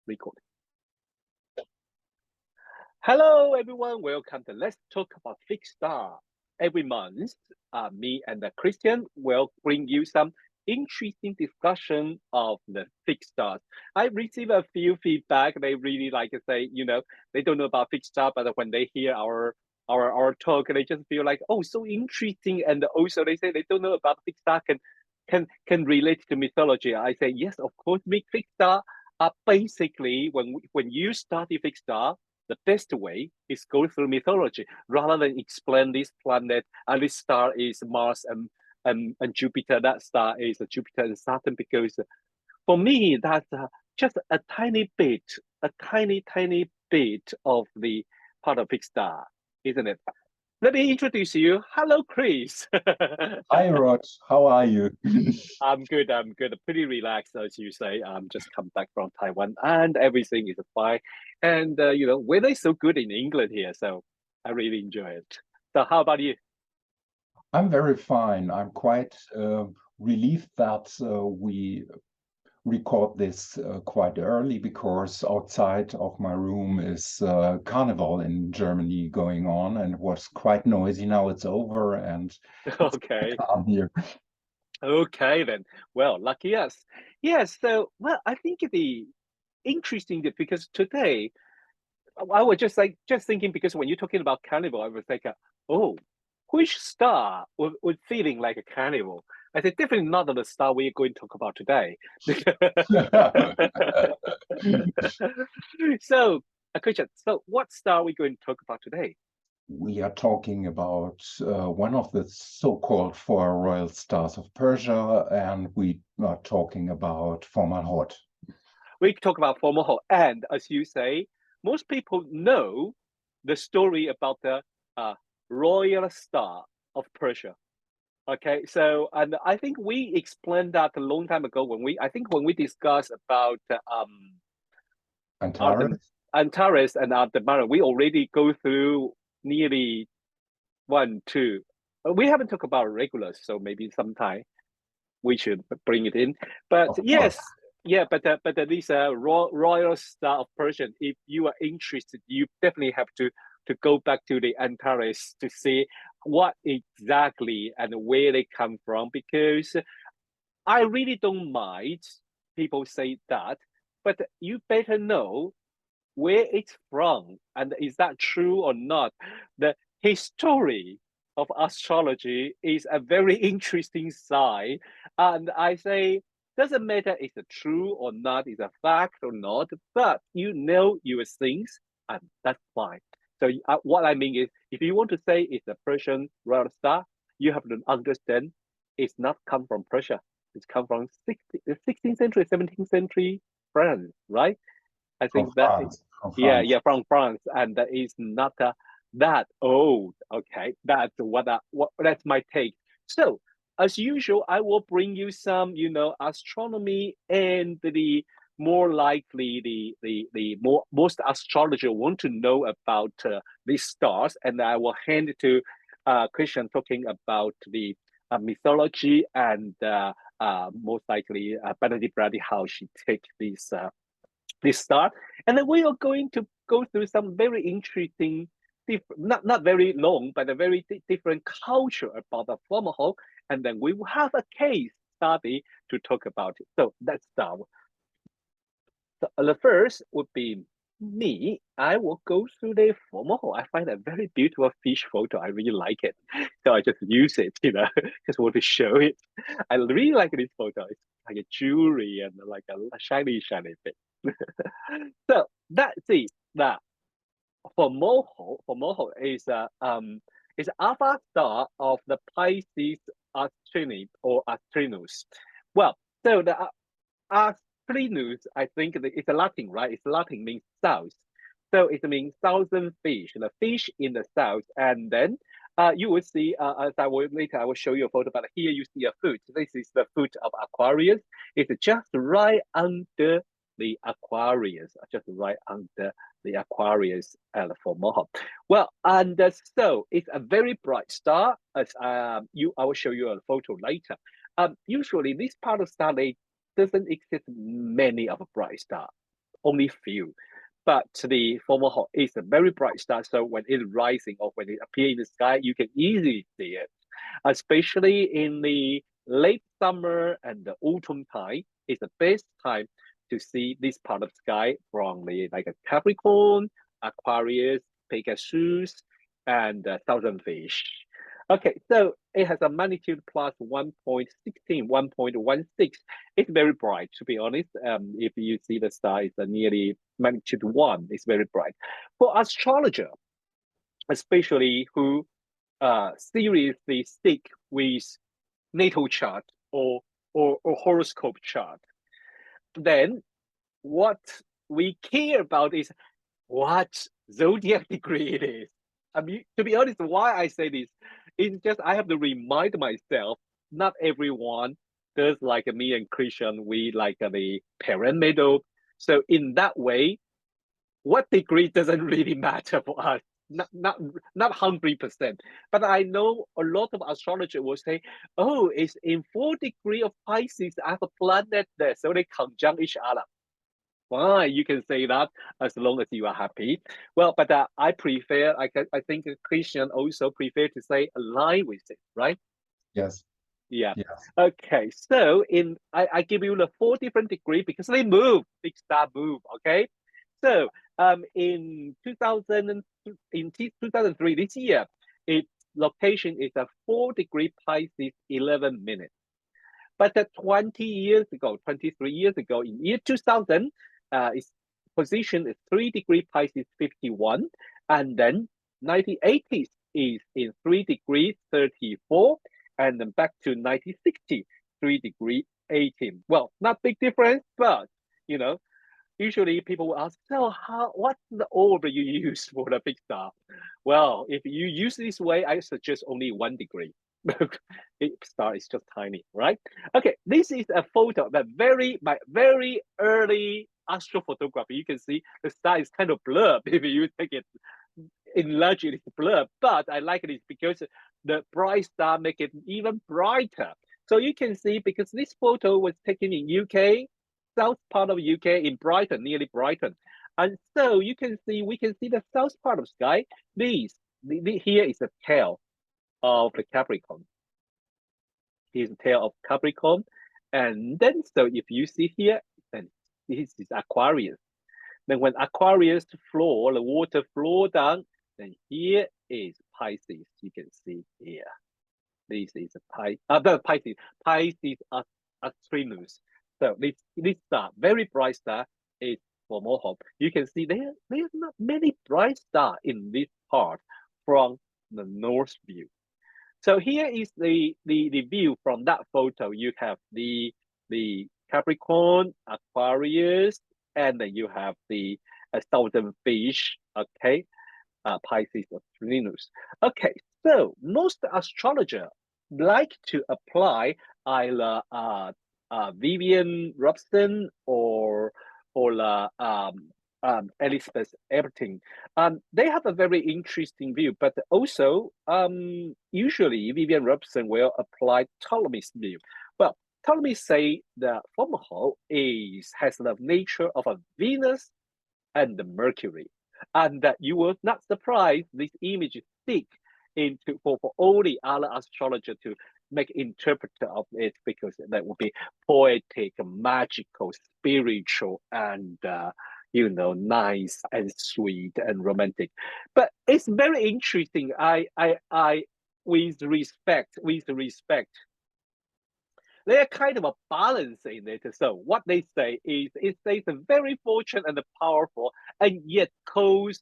Record. Hello, everyone. Welcome to Let's Talk About Fixed Star. Every month, me and Christian will bring you some interesting discussion of the fixed stars. I received a few feedback. They really like to say, they don't know about fixed star, but when they hear our talk, they just feel like, oh, so interesting. And also they say they don't know about fixed star can relate to mythology. I say yes, of course. Fixed star are basically when you study fixed star, the best way is go through mythology rather than explain this planet and this star is Mars and Jupiter. That star is Jupiter and Saturn, because for me that's just a tiny bit, a tiny bit of the part of fixed star, isn't it? Let me introduce you. Hello, Chris. Hi, Rod. How are you? I'm good. I'm good. Pretty relaxed, as you say. I'm just come back from Taiwan, and everything is fine. And weather is so good in England here, so I really enjoy it. So, how about you? I'm very fine. I'm quite relieved that we record this quite early because outside of my room is Carnival in Germany going on, and it was quite noisy. Now it's over and it's Okay. calm here. Okay then. Well, lucky us. Yes. So, well, I think the interesting because today I was just thinking, because when you're talking about carnival, I was like, oh, which star would feeling like a carnival? I said, definitely not the star we're going to talk about today. So, a question. So, what star are we going to talk about today? We are talking about one of the so-called four royal stars of Persia, and we are talking about Formalhaut. We talk about Formalhaut, and as you say, most people know the story about the royal star of Persia. Okay, so and I think we explained that a long time ago when we discussed about Artem Antares? Antares and Aldebaran. We already go through nearly one, two. We haven't talked about regulars, so maybe sometime we should bring it in. But Of course. yes, yeah, but this royal star of Persian, if you are interested, you definitely have to go back to the Antares to see what exactly and where they come from, because I really don't mind people say that, but you better know where it's from and is that true or not. The history of astrology is a very interesting side, and I say doesn't matter is it true or not, is a fact or not, but you know your things, and that's fine. So what I mean is, if you want to say it's a Persian royal star, you have to understand it's not come from Persia. It's come from 16th century, 17th century France, right? I From think that, France. From yeah, France. yeah, from France, and that is not that old. Okay, that's what that's my take. So, as usual, I will bring you some, astronomy and the more likely the most astrologer want to know about these stars, and I will hand it to Christian talking about the mythology and most likely Benedict Brady how she take this start, and then we are going to go through some very interesting, not very long, but a very different culture about the Formalhaut, and then we will have a case study to talk about it. So let's start. So the first would be me. I will go through the Formalhaut. I find a very beautiful fish photo. I really like it, so I just use it. Just want to show it. I really like this photo. It's like a jewelry and like a shiny bit. So that's it. That for Moho is alpha star of the Pisces Austrinus or Austrinus. Well, so the Austrinus, I think it's a Latin, right? It's Latin means south. So it means thousand fish, the fish in the south. And then you will see, as I will later, I will show you a photo, but here you see a foot. This is the foot of Aquarius. It's just right under the Aquarius, just right under the Aquarius for Mohawk. Well, and so it's a very bright star. As I will show you a photo later. Usually, this part of star lake doesn't exist many of a bright star. only few. But the Formalhaut is a very bright star, so when it's rising or when it appears in the sky, you can easily see it. Especially in the late summer and the autumn time, is the best time to see this part of sky from the like a Capricorn, Aquarius, Pegasus, and Southern Fish. Okay, so it has a magnitude plus 1.16, 1.16. It's very bright, to be honest. If you see the star, it's nearly magnitude 1. It's very bright. For astrologer, especially who seriously stick with natal chart or horoscope chart, then what we care about is what zodiac degree it is. I mean, to be honest, why I say this is just I have to remind myself not everyone does like me and Christian, we like the parent medal. So in that way, what degree doesn't really matter for us. Not 100%. But I know a lot of astrologers will say, oh, it's in 4 degrees of Pisces, I have a planet there, so they conjunct each other. Fine, you can say that as long as you are happy. Well, but I prefer, I think Christian also prefer to say align with it, right? Yes. Yeah. Yes. Okay. So I give you the 4 different degrees because they move, big star move. Okay. So in 2003 this year, its location is a 4 degree Pisces 11 minutes. But 20 years ago, 23 years ago, in year 2000, its position is 3 degree Pisces 51, and then 1980s is in 3 degrees 34, and then back to 1960, 3 degree 18. Well, not big difference, but you know, usually people will ask, so what's the order you use for the big star? Well, if you use this way, I suggest only 1 degree. Big star is just tiny, right? Okay, this is a photo that my very early astrophotography. You can see the star is kind of blurred if you take it enlarge it, it's blurred. But I like it because the bright star make it even brighter. So you can see because this photo was taken in UK, south part of UK in Brighton, nearly Brighton. And so you can see, we can see the south part of sky. Here is the tail of the Capricorn. Here's the tail of Capricorn. And then, so if you see here, then this is Aquarius. Then when Aquarius flow, the water flow down, then here is Pisces. You can see here. This is a Pisces Austrinus. So this star, very bright star, is Formalhaut. You can see there's not many bright stars in this part from the north view. So here is the view from that photo. You have the Capricorn, Aquarius, and then you have the Southern Fish. Okay, Pisces Austrinus. Okay, so most astrologer like to apply either Vivian Robson or Elizabeth Everting. They have a very interesting view, but also usually Vivian Robson will apply Ptolemy's view. Well, Ptolemy say the Formalhaut has the nature of a Venus and the Mercury, and that you will not surprise this image stick into for all the other astrologer to make interpreter of it because that would be poetic, magical, spiritual, and nice and sweet and romantic. But it's very interesting. I with respect, they are kind of a balance in it. So what they say is it says very fortunate and powerful, and yet cause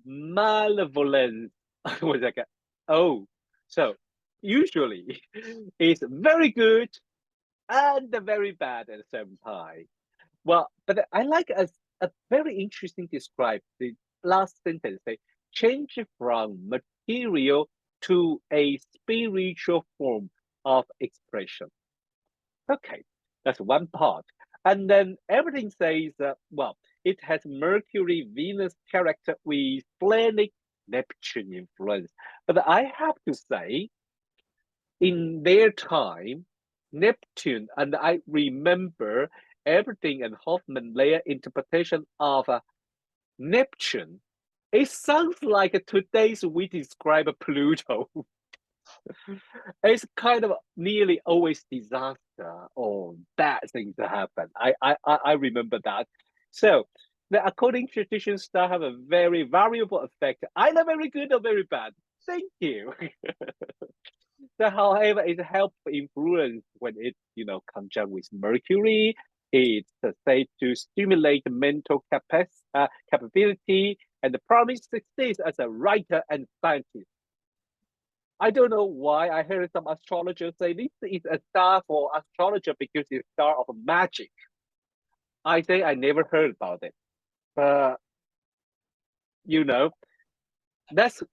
malevolence. I was like, oh, so usually it's very good and very bad at the same time. Well, but I like a very interesting describe the last sentence. Say, change from material to a spiritual form of expression. Okay, that's one part. And then everything says, well, it has Mercury, Venus character with splenic Neptune influence. But I have to say, in their time, Neptune, and I remember everything and Hoffman their interpretation of Neptune, it sounds like today's we describe Pluto. It's kind of nearly always disaster or bad things that happen. I remember that. So the according tradition stars have a very variable effect, either very good or very bad. Thank you. So, however, it helps influence when it conjunct with Mercury. It's said to stimulate mental capability and promise success as a writer and scientist. I don't know why. I heard some astrologers say this is a star for astrologer because it's a star of magic. I say I never heard about it, but you know, that's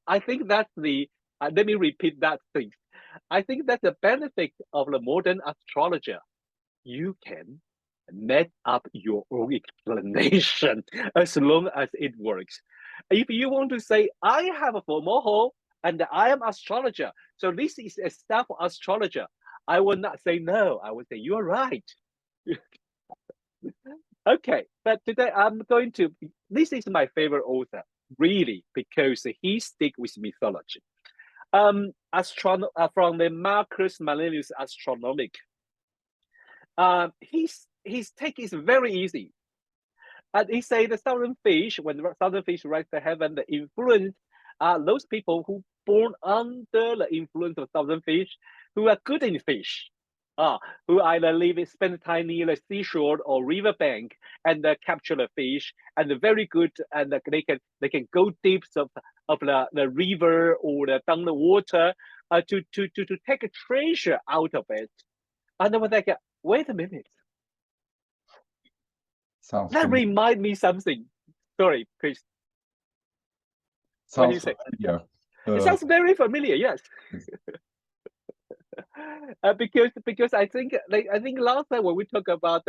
I think that's the. Let me repeat that thing. I think that's the benefit of the modern astrologer. You can make up your own explanation as long as it works. If you want to say, I have a Formalhaut and I am astrologer, so this is a staff astrologer, I will not say no. I will say, you're right. Okay, but today I'm going to, this is my favorite author, really, because he stick with mythology. From the Marcus Manilius Astronomic. His take is very easy. And he say the southern fish, when the southern fish rise to heaven, the influence are those people who born under the influence of southern fish, who are good in fish, who either spend time near the seashore or riverbank and capture the fish, and they're very good, and they can go deep of the river or down the water to take a treasure out of it. And then when they get, wait a minute, Sounds that familiar. remind me something. Sorry, Chris. What do you Sounds say? familiar. It sounds very familiar. Yes. Because I think last time when we talk about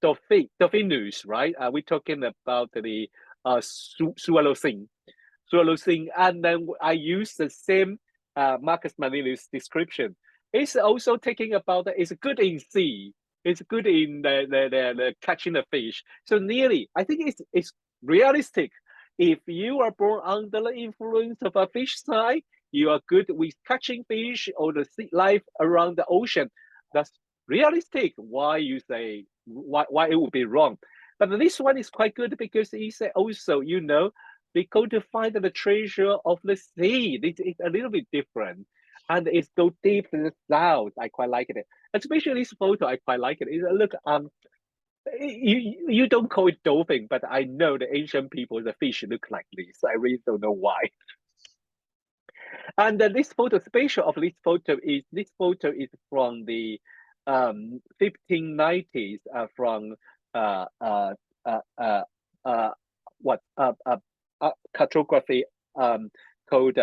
Dolphinus, right? We're talking about the swallow thing, and then I use the same Marcus Manilius description. It's also taking about it's good in sea, it's good in the catching the fish. So nearly, I think it's realistic. If you are born under the influence of a fish sign, you are good with catching fish or the sea life around the ocean. That's realistic. Why you say why it would be wrong? But this one is quite good because he said also, they go to find the treasure of the sea. This is a little bit different. And it's go deep to the south. I quite like it. Especially this photo, I quite like it. Look, you don't call it dolphin, but I know the ancient people, the fish look like this. I really don't know why. And this photo, special of this photo is from the 1590s, from what cartography called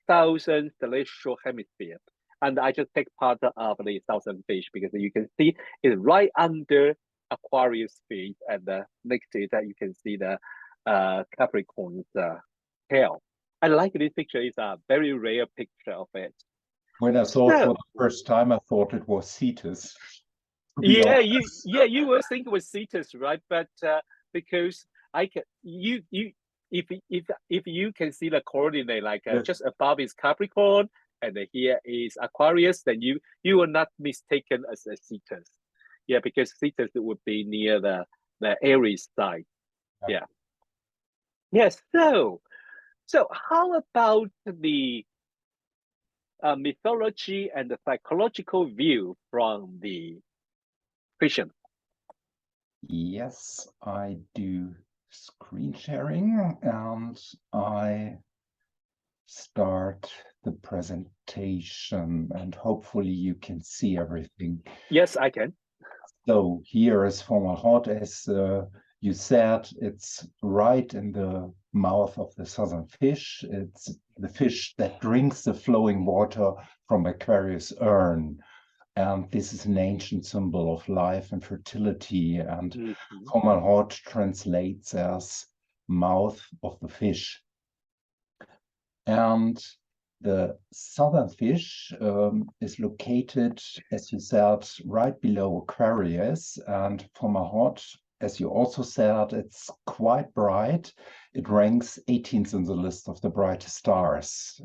Southern Celestial Hemisphere. And I just take part of the southern fish because you can see it's right under Aquarius fish, and next to it you can see the Capricorn's tail. I like this picture. It's a very rare picture of it. When I saw it So for the first time, I thought it was Cetus. To be yeah, honest. you were thinking it was Cetus, right? But because I can if you can see the coordinate like Yes. just above is Capricorn and here is Aquarius, then you will not mistaken as a Cetus. Yeah, because Cetus would be near the Aries side. Yeah. Yes. So how about the mythology and the psychological view from the Christian? Yes, I do screen sharing and I start the presentation and hopefully you can see everything. Yes, I can. So here is Formalhaut, as you said, it's right in the mouth of the southern fish. It's the fish that drinks the flowing water from Aquarius urn. And this is an ancient symbol of life and fertility. And Formalhaut translates as mouth of the fish. And The southern fish is located, as you said, right below Aquarius, and Formalhaut, as you also said, it's quite bright. It ranks 18th in the list of the brightest stars.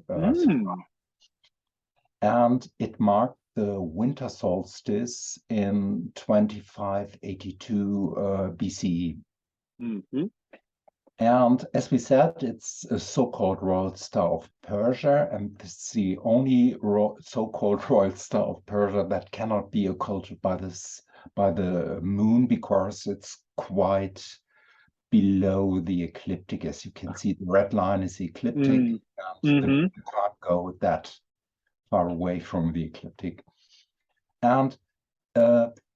And it marked the winter solstice in 2582 BCE. And as we said, it's a so-called royal star of Persia, and it's the only so-called royal star of Persia that cannot be occulted by the moon, because it's quite below the ecliptic. As you can see, the red line is the ecliptic, and the moon can't go that far away from the ecliptic. And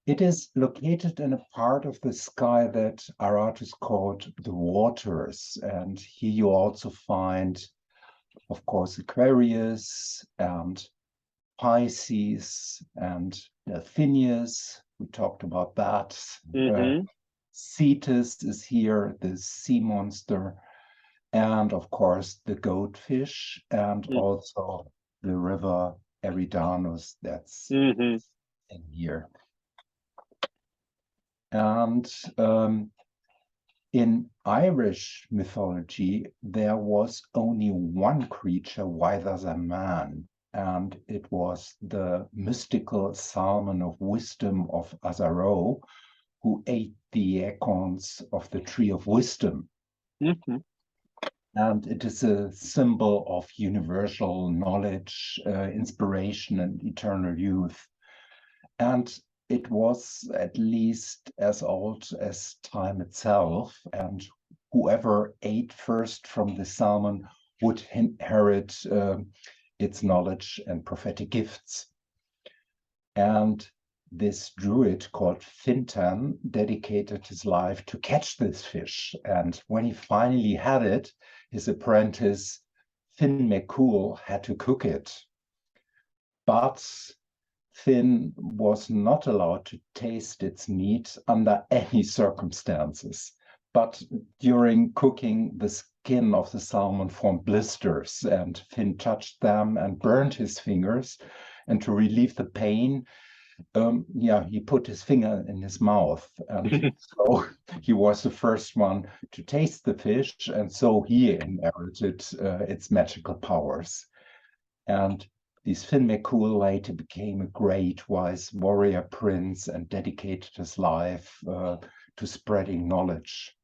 it is located in a part of the sky that Aratus called the waters. And here you also find, of course, Aquarius and Pisces and Delphinius. We talked about that. Cetus is here, the sea monster. And of course, the goatfish, and also the river Eridanus that's in here. And in Irish mythology, there was only one creature wiser than man, and it was the mystical salmon of wisdom of Azaro, who ate the acorns of the tree of wisdom. And it is a symbol of universal knowledge, inspiration, and eternal youth. And it was at least as old as time itself, and whoever ate first from the salmon would inherit its knowledge and prophetic gifts. And this druid called Fintan dedicated his life to catch this fish. And when he finally had it, his apprentice Finn McCool had to cook it. But Finn was not allowed to taste its meat under any circumstances. But during cooking, the skin of the salmon formed blisters, and Finn touched them and burned his fingers. And to relieve the pain, he put his finger in his mouth. And so he was the first one to taste the fish, and so he inherited its magical powers. And this Finn McCool later became a great wise warrior prince and dedicated his life to spreading knowledge.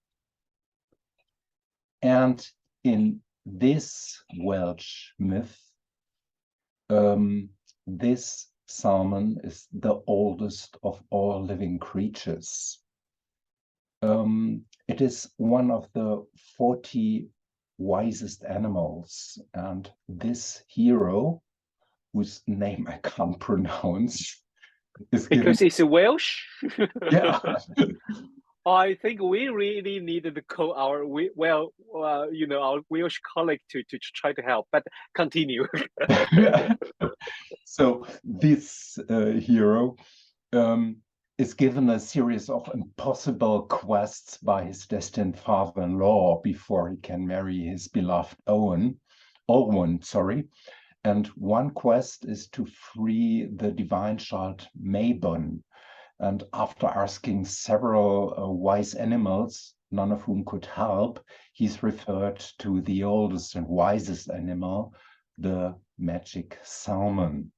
And in this Welsh myth, this salmon is the oldest of all living creatures. It is one of the 40 wisest animals, and this hero, whose name I can't pronounce, is because it's Welsh. Yeah. I think we really needed to call our our Welsh colleague to try to help. But continue. So this hero is given a series of impossible quests by his destined father-in-law before he can marry his beloved Owen. And one quest is to free the divine child Mabon. And after asking several wise animals, none of whom could help, he's referred to the oldest and wisest animal, the magic salmon.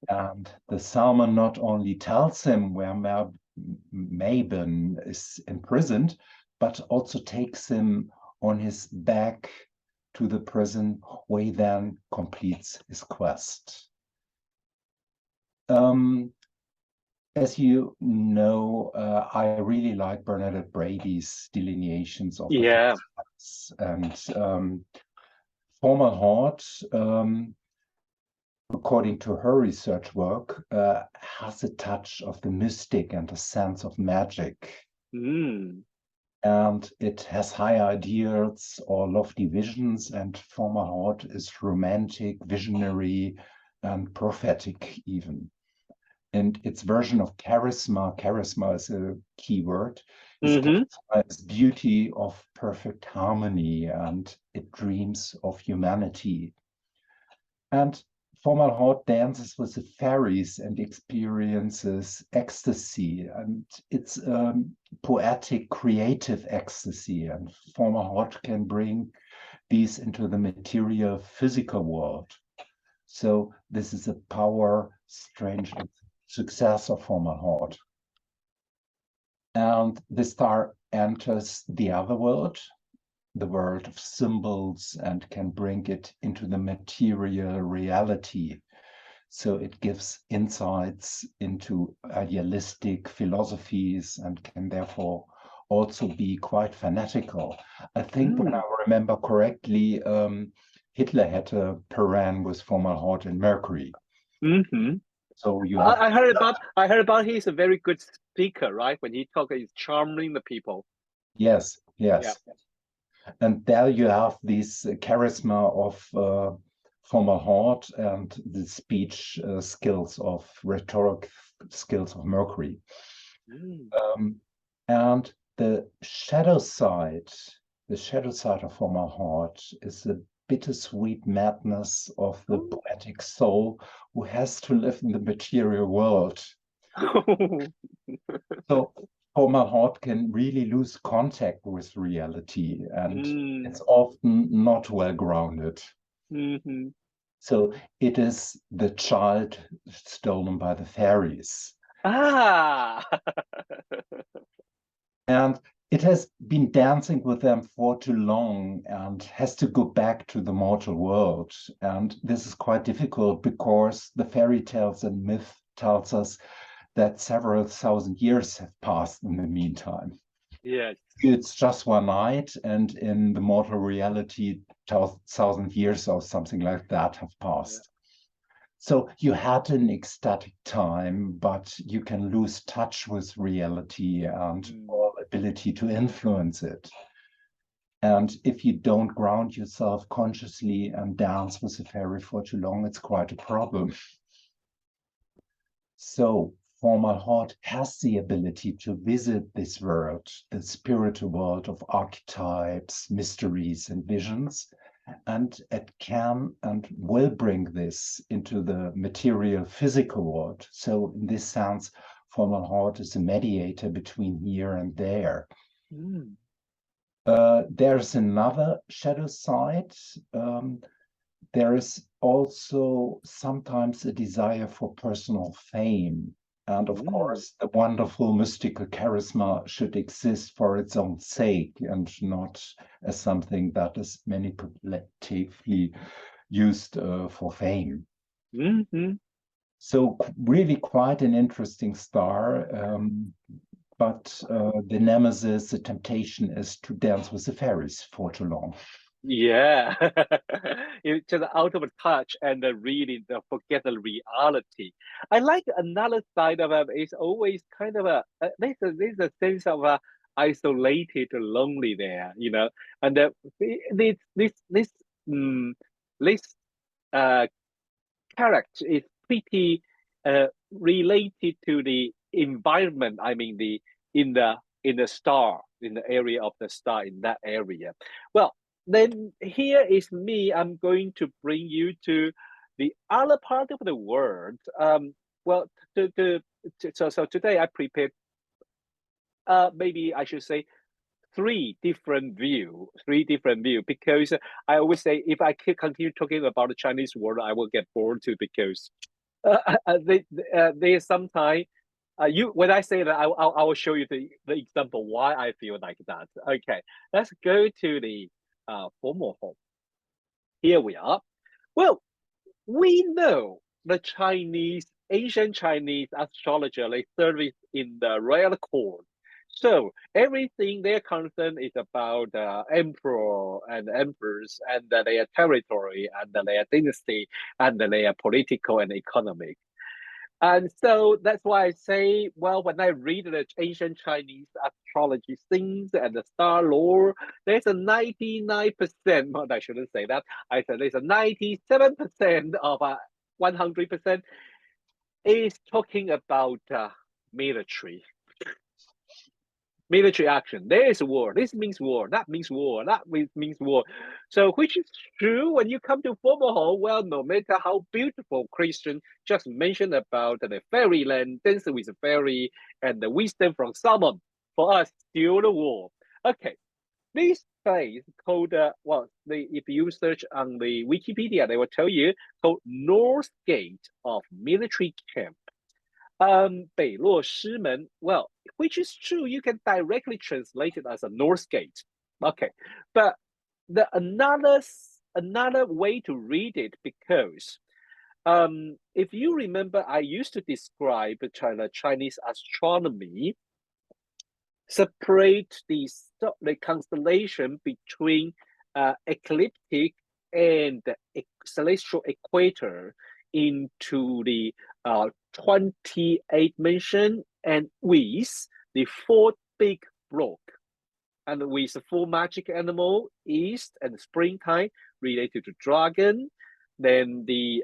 And the salmon not only tells him where Mabon is imprisoned, but also takes him on his back to the prison, where he then completes his quest. As you know, I really like Bernadette Brady's delineations of the facts. And Formalhaut, according to her research work, has a touch of the mystic and a sense of magic. And it has high ideals or lofty visions, and Formalhaut is romantic, visionary, and prophetic even. And its version of charisma is a key word, is beauty of perfect harmony, and it dreams of humanity. And Formalhaut dances with the fairies and experiences ecstasy, and it's poetic, creative ecstasy. And Formalhaut can bring these into the material, physical world. So this is a power, strange success of Formalhaut. And the star enters the other world, the world of symbols, and can bring it into the material reality. So it gives insights into idealistic philosophies and can therefore also be quite fanatical. I think when I remember correctly, Hitler had a Paran with Formalhaut and Mercury. Mm-hmm. So you have I heard about he's a very good speaker, right? When he talks, he's charming the people. yes, Yeah. yes. And there you have this charisma of Formalhaut and the speech skills of rhetoric skills of Mercury. Mm. And the shadow side of Formalhaut is the bittersweet madness of the Oh. poetic soul who has to live in the material world. So Formalhaut can really lose contact with reality, and it's often not well grounded. Mm-hmm. So it is the child stolen by the fairies. Ah. And it has been dancing with them for too long and has to go back to the mortal world. And this is quite difficult because the fairy tales and myth tells us that several thousand years have passed in the meantime. Yes. It's just one night, and in the mortal reality, 1,000 years or something like that have Yeah. passed. So you had an ecstatic time, but you can lose touch with reality and all ability to influence it. And if you don't ground yourself consciously and dance with the fairy for too long, it's quite a problem. So Formalhaut has the ability to visit this world, the spiritual world of archetypes, mysteries, and visions, and it can and will bring this into the material physical world. So in this sense, Formalhaut is a mediator between here and there. Mm. There's another shadow side. There is also sometimes a desire for personal fame. And of Mm. course, the wonderful mystical charisma should exist for its own sake and not as something that is manipulatively used for fame. Mm-hmm. So, really, quite an interesting star. But the nemesis, the temptation is to dance with the fairies for too long. Yeah. It's just out of touch and really forget the reality. I like another side of it is always kind of there's a sense of isolated, lonely there, you know, and this um, this uh character is pretty related to the environment. I mean, in the star, in the area of the star, in that area. Well, then here is me. I'm going to bring you to the other part of the world. Well, to, to, so today I prepared. Maybe I should say three different view, because I always say if I continue talking about the Chinese world, I will get bored too, because there's sometimes you when I say that I will show you the example why I feel like that. Okay, let's go to the formal form. Here we are. Well, we know the ancient Chinese astrologer, they service in the royal court. So everything they're concerned is about emperor and empress and their territory and their dynasty and their political and economic. And so that's why I say, well, when I read the ancient Chinese astrology things and the star lore, there's a 99%, well, I shouldn't say that. I said there's a 97% of 100% is talking about military. military action. There is war. This means war. That means war. That means war. So, which is true when you come to Formalhaut. Well, no matter how beautiful Christian just mentioned about the fairyland, dance with the fairy, and the wisdom from Solomon, for us, still the war. Okay, this place called if you search on the Wikipedia, they will tell you called North Gate of Military Camp. 北落师门, well, which is true, you can directly translate it as a North Gate. Okay, but another way to read it, because if you remember, I used to describe Chinese astronomy, separate the constellation between ecliptic and the celestial equator into the 28 mention, and with the 4 big block, and with the 4 magic animal, east and springtime related to dragon, then the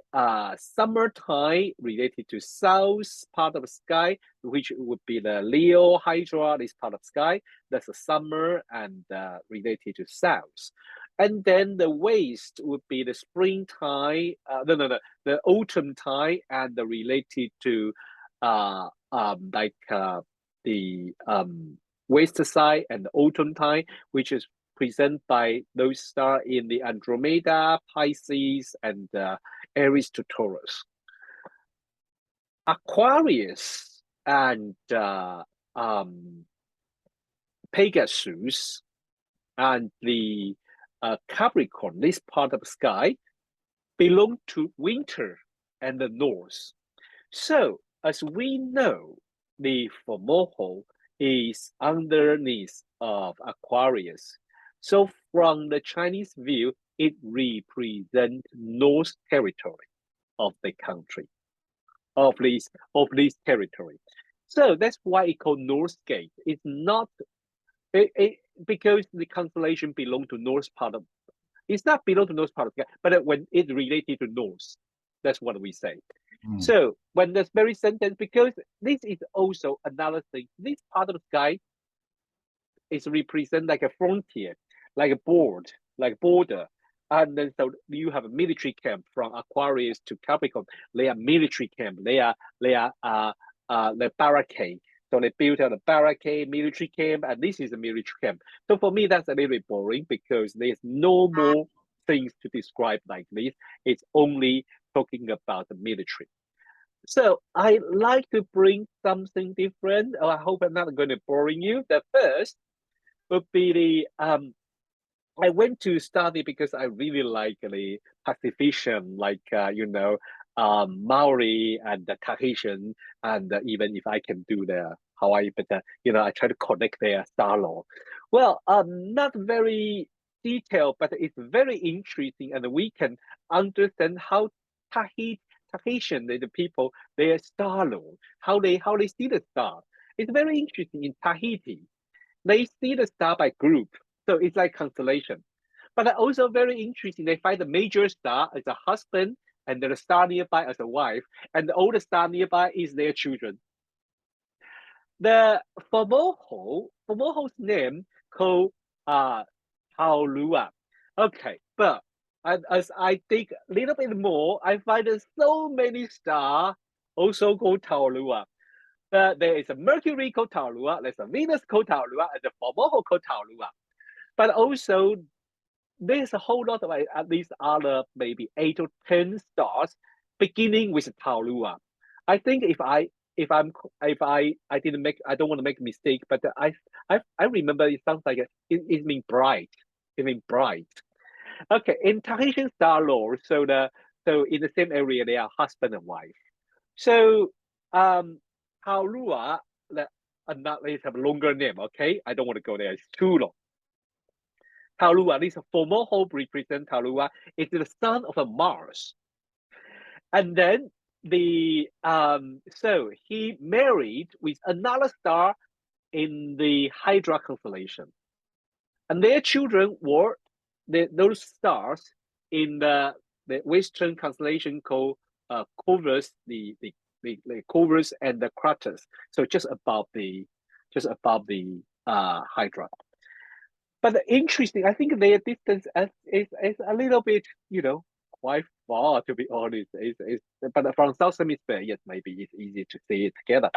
summertime related to south part of the sky, which would be the Leo Hydra, this part of the sky. That's the summer and related to south. And then the west would be the springtime, the autumn time, and related to the west side and the autumn time, which is presented by those stars in the Andromeda, Pisces, and Aries to Taurus. Aquarius and Pegasus and the Capricorn, this part of the sky, belong to winter and the north. So, as we know, the Formalhaut is underneath of Aquarius. So, from the Chinese view, it represents North territory of the country, of this territory. So that's why it's called North Gate. It's not because the constellation belongs to north part of. It's not belong to north part of the sky, but when it's related to north, that's what we say. So when this very sentence, because this is also another thing, this part of the sky is represent like a frontier, like a border. And then so you have a military camp from Aquarius to Capricorn. They are military camp. They are the barricade. So they built out a barricade, military camp, and this is a military camp. So for me, that's a little bit boring because there's no more things to describe like this. It's only talking about the military. So I like to bring something different. I hope I'm not going to boring you. The first would be the I went to study because I really like the Pacifician, like Maori and the Tahitian, and even if I can do the Hawaii, but I try to connect their star law. Well, not very detailed, but it's very interesting, and we can understand how Tahitian, the people, their star law, how they see the star. It's very interesting in Tahiti. They see the star by group. So it's like constellation. But also very interesting, they find the major star as a husband and the star nearby as a wife, and the older star nearby is their children. The Formalhaut's name called Taolua. Okay, but as I dig a little bit more, I find there's so many stars also called Taolua. There is a Mercury called Taolua, there's a Venus called Taolua, and the Formalhaut called Taolua. But also, there's a whole lot of at least other maybe 8 or 10 stars beginning with Taolua. I think if I didn't make, I don't want to make a mistake, but I remember it sounds like it means bright. It means bright. Okay, in Tahitian star lore, so in the same area they are husband and wife. So Taolua, they have a longer name. Okay, I don't want to go there. It's too long. Taolua, this Formalhaut represents Taolua, is the son of a Mars. And then so he married with another star in the Hydra constellation. And their children were those stars in the Western constellation called Corvus, the Corvus and the Cratus. So just above the Hydra. But interesting, I think their distance is a little bit, quite far to be honest. But from South Hemisphere, yes, maybe it's easy to see it together.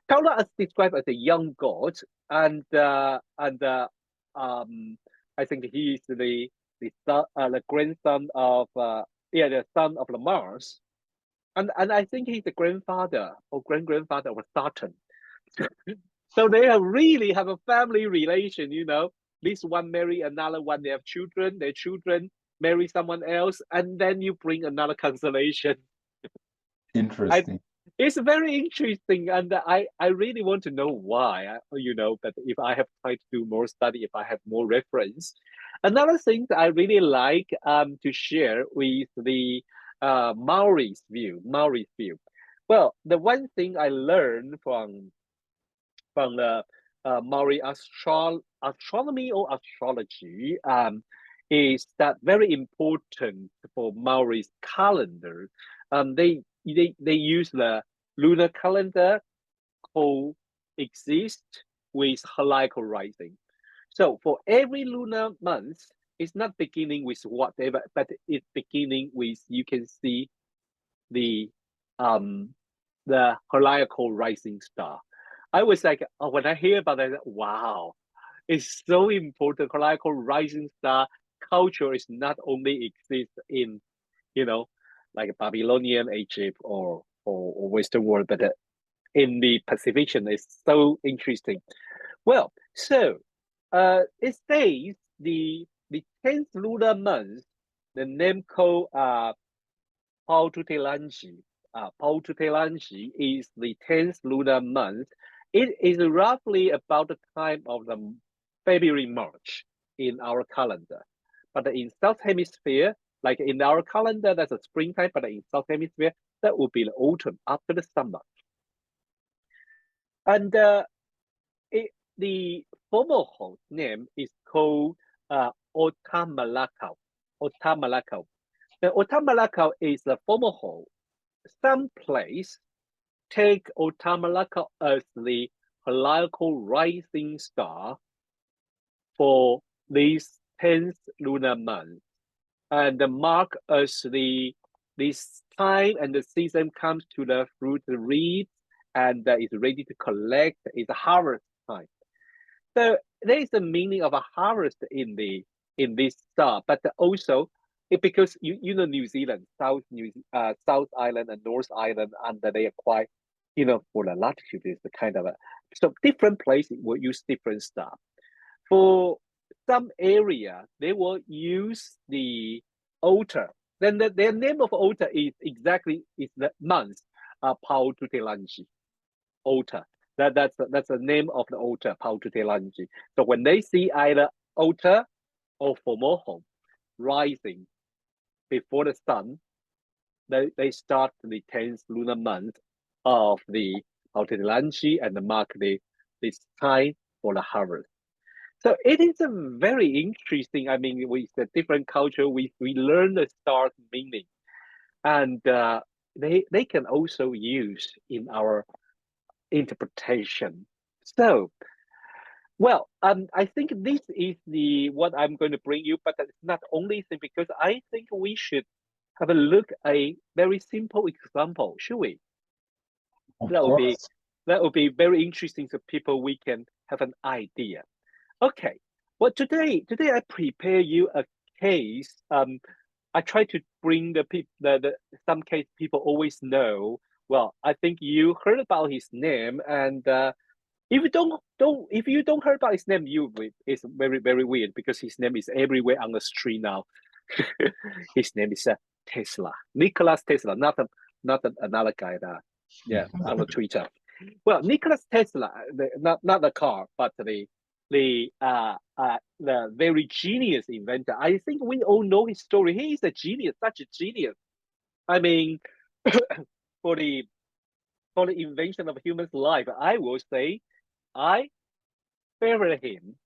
Taura is described as a young god, and I think he is the grandson of the son of the Mars, and I think he's the grandfather or grandfather of Saturn. So they really have a family relation, This one marry another one, they have children, their children marry someone else, and then you bring another constellation. I Interesting. It's very interesting, and I really want to know why, but if I have time to do more study, if I have more reference. Another thing that I really like to share with the Maori's view. Well, the one thing I learned from the Maori astronomy or astrology is that very important for Maori's calendar. They use the lunar calendar coexist with heliacal rising. So for every lunar month, it's not beginning with whatever, but it's beginning with, you can see the um the heliacal rising star. I was like, oh, when I hear about that, wow, it's so important. Heliacal rising star culture is not only exist in, you know, like Babylonian Egypt or Western world, but in the Pacific is so interesting. Well, so it says the 10th lunar month, the name called Paututelangi. Paututelangi is the 10th lunar month. It is roughly about the time of the February, March in our calendar. But in South Hemisphere, like in our calendar, that's a springtime, but in South Hemisphere, that would be the autumn after the summer. And the Formalhaut name is called Otamalakau. Otamalakau. The Otamalakau is a Formalhaut. Some place take Otamalakau as the heliacal rising star for this 10th lunar month, and mark as this time and the season comes to the fruit reaps and is ready to collect. It's a harvest time. So there is a meaning of a harvest in this star, but also because New Zealand, South Island and North Island, and they are quite, for the latitude is the kind of so different places will use different star. For some area, they will use the altar. Then their name of altar is the month, Paututelangi altar. That's the name of the altar, Paututelangi. So when they see either altar or Formalhaut rising before the sun, they start the 10th lunar month of the Paututelangi and mark this time for the harvest. So it is a very interesting. I mean, with the different culture, we learn the stars meaning, and they can also use in our interpretation. So, well, I think this is what I'm going to bring you, but it's not only thing, because I think we should have a look at a very simple example, should we? Of That would be course. very interesting, so people we can have an idea. Okay. Well, today I prepare you a case. I try to bring the some case people always know. Well, I think you heard about his name, and if you don't heard about his name, it's very very weird because his name is everywhere on the street now. His name is Tesla, Nicholas Tesla, not another guy that on the Twitter. Well, Nicholas Tesla, not the car, but the very genius inventor. I think we all know his story. He is a genius, such a genius. I mean, for the invention of human's life, I will say I favor him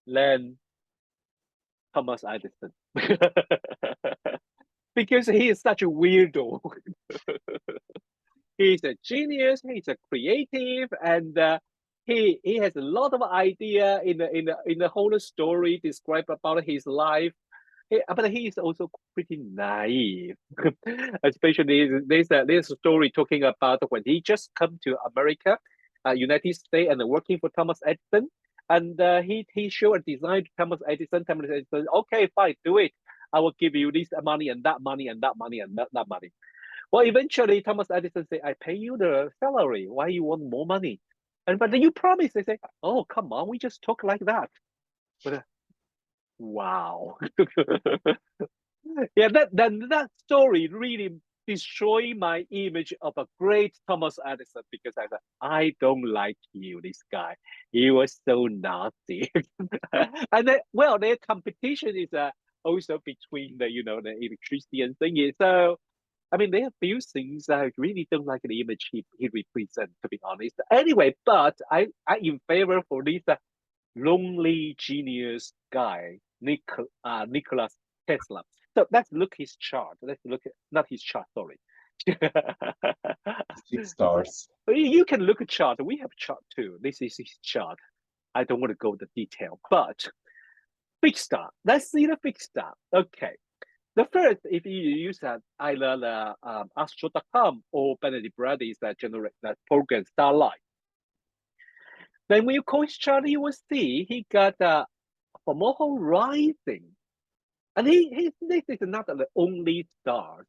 than Thomas Edison because he is such a weirdo. He's a genius. He's a creative, and he has a lot of idea in the whole story described about his life. But he is also pretty naive. Especially there's a story talking about when he just come to America, United States, and working for Thomas Edison. And he showed a design to Thomas Edison. Thomas Edison, okay, fine, do it. I will give you this money and that money and that money and that money. Well, eventually Thomas Edison said, I pay you the salary. Why you want more money? And but then you promise. They say, oh, come on, we just talk like that. But wow. Yeah, that story really destroyed my image of a great Thomas Edison because I said, I don't like you, this guy. He was so nasty. And then, well, their competition is also between the electricity and thingy. So I mean, there are few things I really don't like the image he represents, to be honest. Anyway, but I in favor for this lonely genius guy, Nicholas Tesla. So let's look his chart. Let's look at not his chart. Sorry. 6 stars. You can look at chart. We have chart too. This is his chart. I don't want to go into detail, but big star. Let's see the big star. Okay. The first, if you use either the astro.com or Benedict Brady's generate that program Starlight, then when you call his chart, you will see he got Formalhaut rising. And this is not the only stars.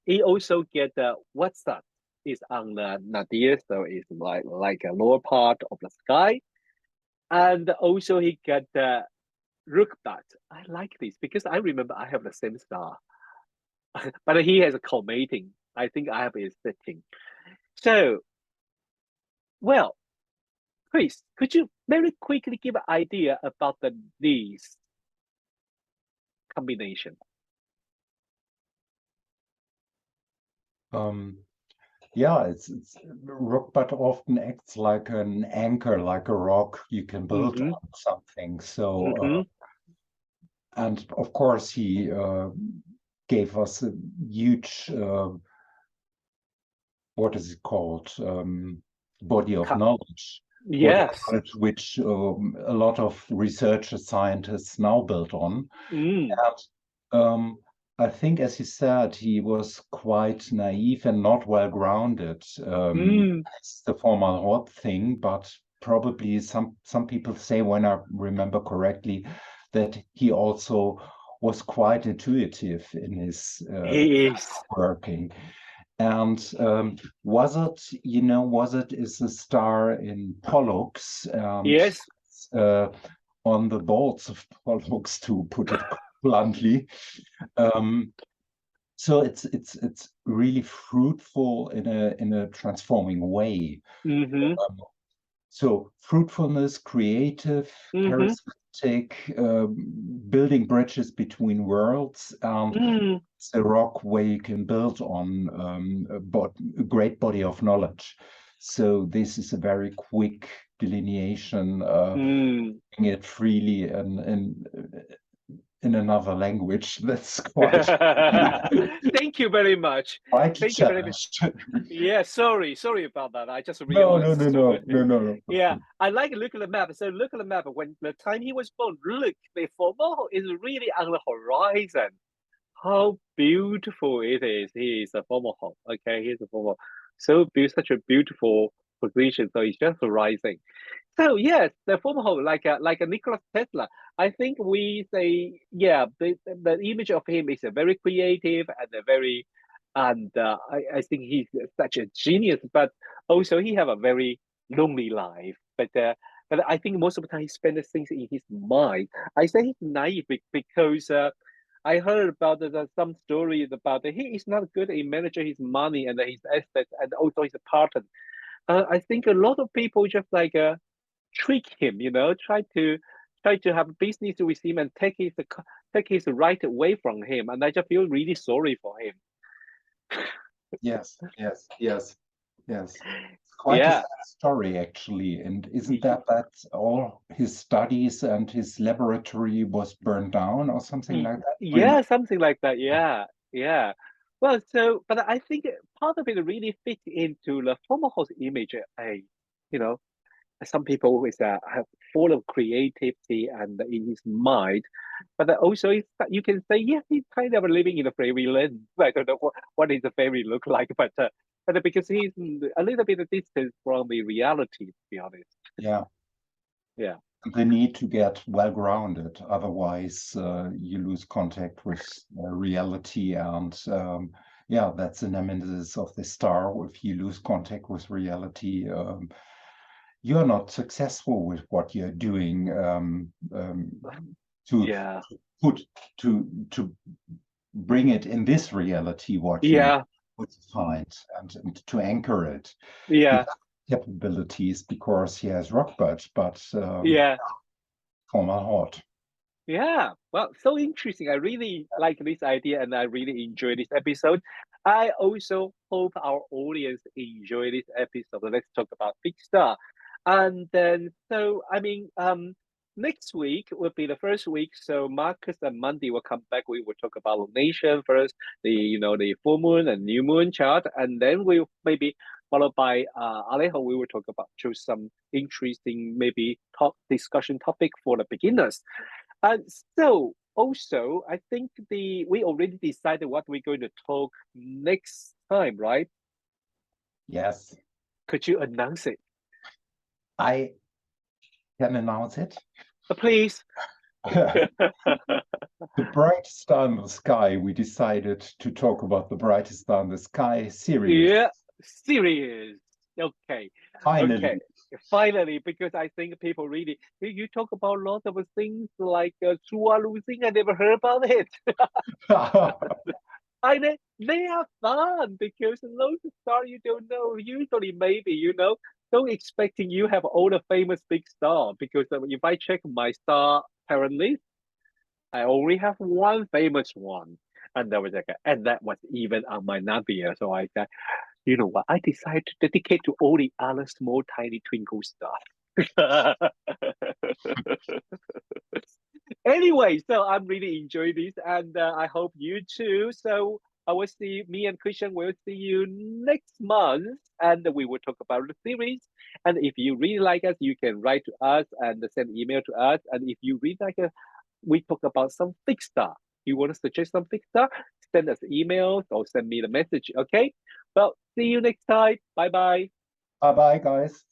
He also get what's that? Is on the nadir, so it's like a lower part of the sky. And also he got the Rukbat. I like this because I remember I have the same star. But he has a comating. I think I have his setting. So, well, Chris, could you very quickly give an idea about these combination? Yeah, it's rock, but often acts like an anchor, like a rock you can build on something. So, and of course, he gave us a huge, what is it called, body of knowledge. Yes. Which a lot of researchers, scientists now build on. And I think, as you said, he was quite naive and not well grounded. It's the Formalhaut thing, but probably some people say, when I remember correctly, that he also was quite intuitive in his working. And was it is a star in Pollux, and yes, on the bolts of Pollux, to put it bluntly. So it's really fruitful in a transforming way. So fruitfulness, creative, charismatic, building bridges between worlds, and it's a rock where you can build on a great body of knowledge. So this is a very quick delineation, it freely in another language. That's quite. Thank you very much. Thank you very much. Yeah, sorry about that. I just realized. No. Yeah, I like look at the map. So look at the map. When the time he was born, look, the Formalhaut is really on the horizon. How beautiful it is. He is a Formalhaut. Okay, he's a Formalhaut. So such a beautiful position. So he's just rising. So yes, the Formalhaut, like a Nikola Tesla. I think we say, yeah, the image of him is a very creative and a very, and I think he's such a genius. But also he have a very lonely life. But I think most of the time he spends things in his mind. I say he's naive because I heard about some stories about he is not good in managing his money and his assets and also his partner. I think a lot of people just trick him, try to have business with him and take his right away from him. And I just feel really sorry for him. Yes. Quite a sad story, actually. And isn't that all his studies and his laboratory was burned down or something like that? Yeah, something like that. Yeah. Well, but I think part of it really fits into the Formalhaut's image. You know, some people is have full of creativity and in his mind, but also you can say, yeah, he's kind of living in a fairyland. I don't know what is a fairy look like, but because he's a little bit of distance from the reality, to be honest. Yeah. Yeah. The need to get well grounded, otherwise you lose contact with reality. And yeah, that's the nemesis of the star. If you lose contact with reality, you're not successful with what you're doing. To Yeah. put to bring it in this reality, what you Yeah. would find, and to anchor it. He Yeah. has capabilities because he has rock but Yeah. Formalhaut. Yeah, well, so interesting. I really like this idea and I really enjoy this episode. I also hope our audience enjoy this episode. Let's talk about big star. And then, so, I mean, next week will be the first week. So Marcus and Monday will come back. We will talk about lunation first, the full moon and new moon chart. And then we'll maybe followed by Alejo, we will talk about choose some interesting, maybe talk discussion topic for the beginners. And so also, I think we already decided what we're going to talk next time, right? Yes, Could you announce it, I can announce it. please? The bright star in the sky. We decided to talk about the brightest star in the sky, Sirius. Yeah, serious. Okay, okay. Finally. Finally, because I think people really you talk about a lot of things like Sua losing. I never heard about it. I know they are fun because those stars you don't know. Usually, maybe don't expecting you have all the famous big star because if I check my star parent list, I only have one famous one, and that was and that was even on my Navia. So I said, you know what? I decided to dedicate to all the other small, tiny twinkle stuff. Anyway, so I'm really enjoying this, and I hope you too. So I will see me and Christian will see you next month, and we will talk about the series. And if you really like us, you can write to us and send email to us. And if you really like us, we talk about some fixed star. You want to suggest some fixed star? Send us emails or send me the message. Okay. Well, see you next time. Bye bye. Bye bye, guys.